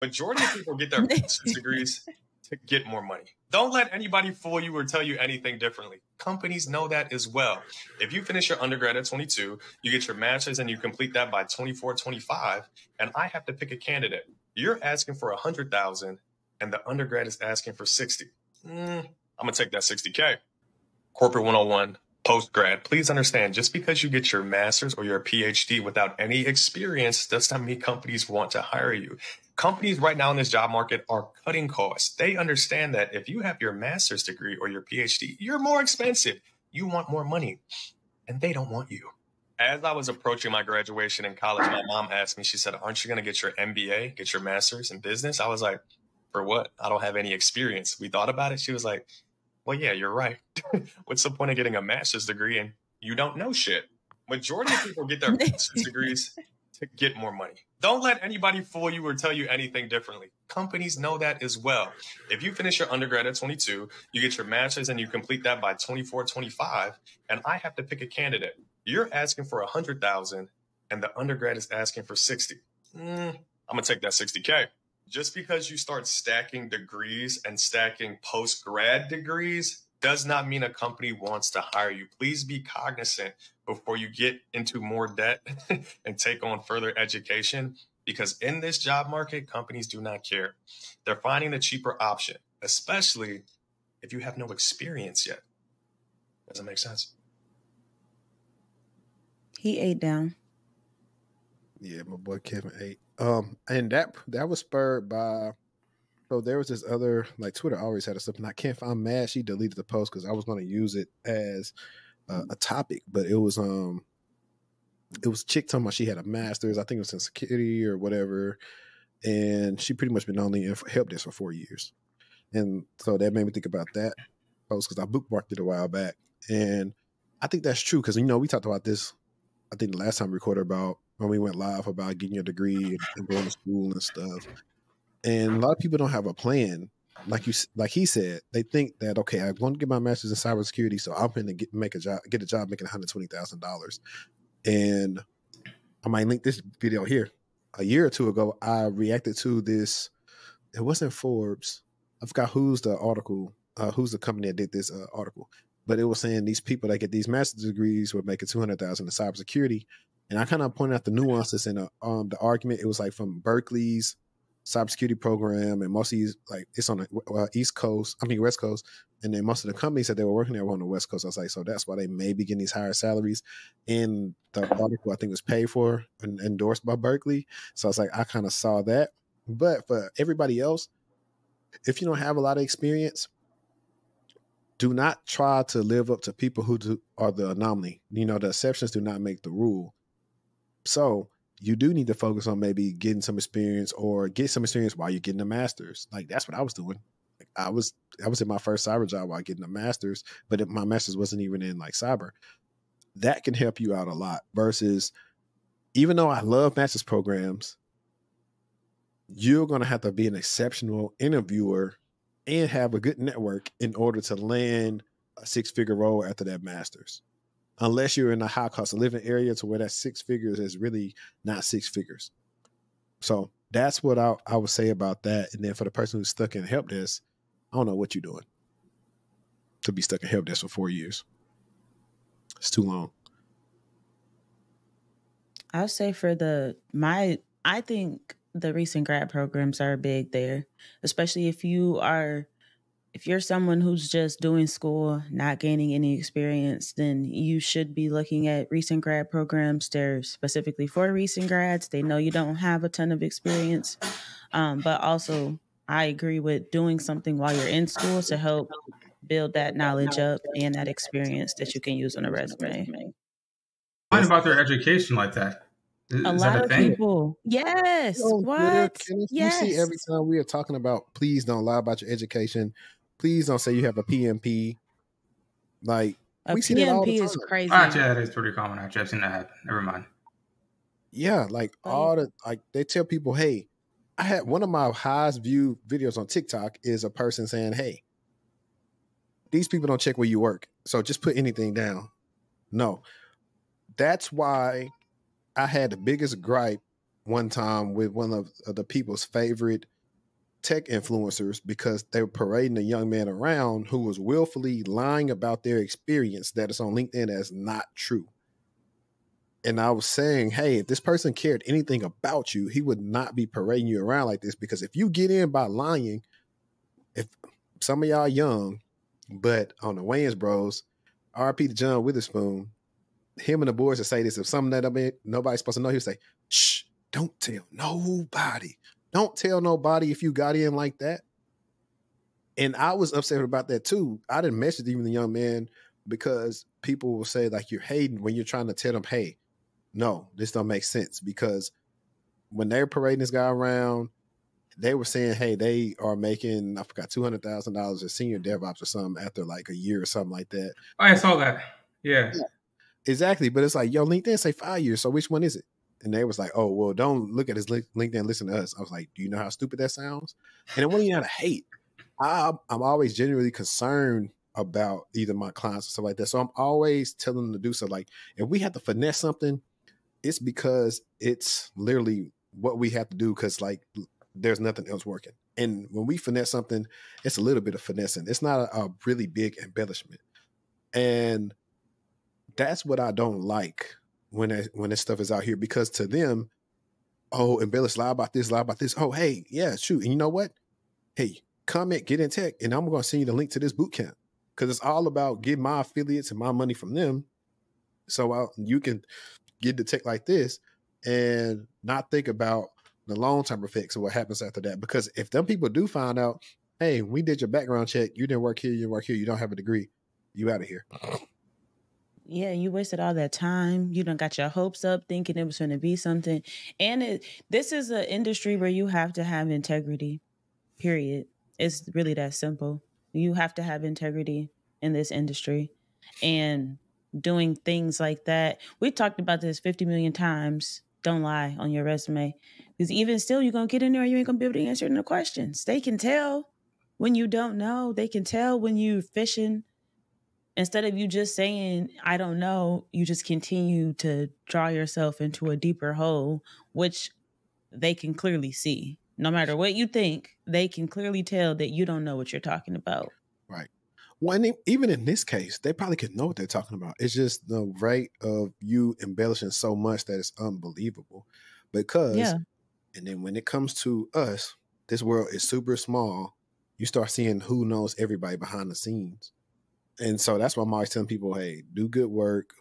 Majority of people get their master's degrees to get more money. Don't let anybody fool you or tell you anything differently. Companies know that as well. If you finish your undergrad at 22, you get your master's and you complete that by 24, 25, and I have to pick a candidate. You're asking for 100,000 and the undergrad is asking for 60. I'm gonna take that 60K. Corporate 101, post-grad. Please understand, just because you get your master's or your PhD without any experience does not mean companies want to hire you. Companies right now in this job market are cutting costs. They understand that if you have your master's degree or your PhD, you're more expensive. You want more money, and they don't want you. As I was approaching my graduation in college, my mom asked me, she said, aren't you going to get your MBA, get your master's in business? I was like, for what? I don't have any experience. We thought about it. She was like, well, yeah, you're right. What's the point of getting a master's degree and you don't know shit? Majority of people get their master's degrees to get more money. Don't let anybody fool you or tell you anything differently. Companies know that as well. If you finish your undergrad at 22, you get your master's and you complete that by 24, 25, and I have to pick a candidate. You're asking for 100,000 and the undergrad is asking for 60. I'm gonna take that 60K. Just because you start stacking degrees and stacking post-grad degrees does not mean a company wants to hire you. Please be cognizant before you get into more debt and take on further education, because in this job market, companies do not care. They're finding the cheaper option, especially if you have no experience yet. Does that make sense? He ate down. Yeah, my boy Kevin ate. And that was spurred by, so there was this other, like Twitter always had a stuff, and I can't find, I'm mad she deleted the post because I was going to use it as a topic, but it was a chick talking about she had a master's, I think it was in security or whatever, and she pretty much been on the help desk for 4 years. And so that made me think about that post because I bookmarked it a while back. And I think that's true because, we talked about this, I think the last time we recorded about when we went live about getting your degree and going to school and stuff. And a lot of people don't have a plan. Like he said, they think that, okay, I want to get my master's in cybersecurity, so I'm going to get a job making $120,000. And I might link this video here. A year or two ago, I reacted to this. It wasn't Forbes. I forgot who's the article, who's the company that did this article. But it was saying these people that get these master's degrees were making $200,000 in cybersecurity. And I kind of pointed out the nuances in the argument. It was like from Berkeley's cybersecurity program, and most of these, like, it's on the West Coast, and then most of the companies that they were working there were on the West Coast. I was like, so that's why they may be getting these higher salaries. And the article, I think, was paid for and endorsed by Berkeley. So I was like, I kind of saw that. But for everybody else, if you don't have a lot of experience, do not try to live up to people who are the anomaly. The exceptions do not make the rule. So you do need to focus on maybe getting some experience or get some experience while you're getting a master's. Like, that's what I was doing. Like, I was in my first cyber job while getting a master's, but my master's wasn't even in like cyber. That can help you out a lot versus, even though I love master's programs, you're going to have to be an exceptional interviewer and have a good network in order to land a 6-figure role after that master's. Unless you're in a high cost of living area to where that 6 figures is really not 6 figures. So that's what I would say about that. And then for the person who's stuck in help desk, I don't know what you're doing to be stuck in help desk for 4 years. It's too long. I'll say I think the recent grad programs are big there, especially if you're someone who's just doing school, not gaining any experience, then you should be looking at recent grad programs. They're specifically for recent grads. They know you don't have a ton of experience. But also, I agree with doing something while you're in school to help build that knowledge up and that experience that you can use on a resume. What about their education like that? A lot of people. Yes. What? Yes. You see every time we are talking about, please don't lie about your education. Please don't say you have a PMP. Like, we see that all the time. Is crazy. Actually, that is pretty common. Actually, I've seen that happen. Never mind. Yeah, like they tell people, hey, I had one of my highest viewed videos on TikTok is a person saying, hey, these people don't check where you work, so just put anything down. No. That's why I had the biggest gripe one time with one of the people's favorite tech influencers because they were parading a young man around who was willfully lying about their experience that is on LinkedIn as not true. And I was saying, hey, if this person cared anything about you, he would not be parading you around like this. Because if you get in by lying, if some of y'all young, but on the Wayans Bros, RP to John Witherspoon, him and the boys would say this. If something that nobody's supposed to know, he would say, shh, don't tell nobody. Don't tell nobody if you got in like that. And I was upset about that too. I didn't message even the young man because people will say like you're hating when you're trying to tell them, hey, no, this don't make sense. Because when they were parading this guy around, they were saying, hey, they are making, I forgot, $200,000 as senior DevOps or something after like a year or something like that. Oh, I saw that. Yeah. Exactly. But it's like, yo, LinkedIn say 5 years. So which one is it? And they was like, oh, well, don't look at his LinkedIn, listen to us. I was like, do you know how stupid that sounds? And it wasn't even out of hate. I'm always genuinely concerned about either my clients or stuff like that. So I'm always telling them to do so. Like, if we have to finesse something, it's because it's literally what we have to do because, like, there's nothing else working. And when we finesse something, it's a little bit of finessing. It's not a really big embellishment. And that's what I don't like when this stuff is out here, because to them, oh, embellish, lie about this. Oh, hey, yeah, shoot. And you know what? Hey, comment, get in tech, and I'm going to send you the link to this boot camp because it's all about getting my affiliates and my money from them. So you can get the tech like this and not think about the long-term effects of what happens after that. Because if them people do find out, hey, we did your background check, you didn't work here, you don't have a degree, you out of here. Yeah, you wasted all that time. You done got your hopes up thinking it was going to be something. And this is an industry where you have to have integrity, period. It's really that simple. You have to have integrity in this industry. And doing things like that, we talked about this 50 million times. Don't lie on your resume. Because even still, you're going to get in there and you ain't going to be able to answer the questions. They can tell when you don't know. They can tell when you're fishing. Instead of you just saying, I don't know, you just continue to draw yourself into a deeper hole, which they can clearly see. No matter what you think, they can clearly tell that you don't know what you're talking about. Right. Well, and even in this case, they probably could know what they're talking about. It's just the rate of you embellishing so much that it's unbelievable. Because, and then when it comes to us, this world is super small. You start seeing who knows everybody behind the scenes. And so that's why I'm always telling people, hey, do good work,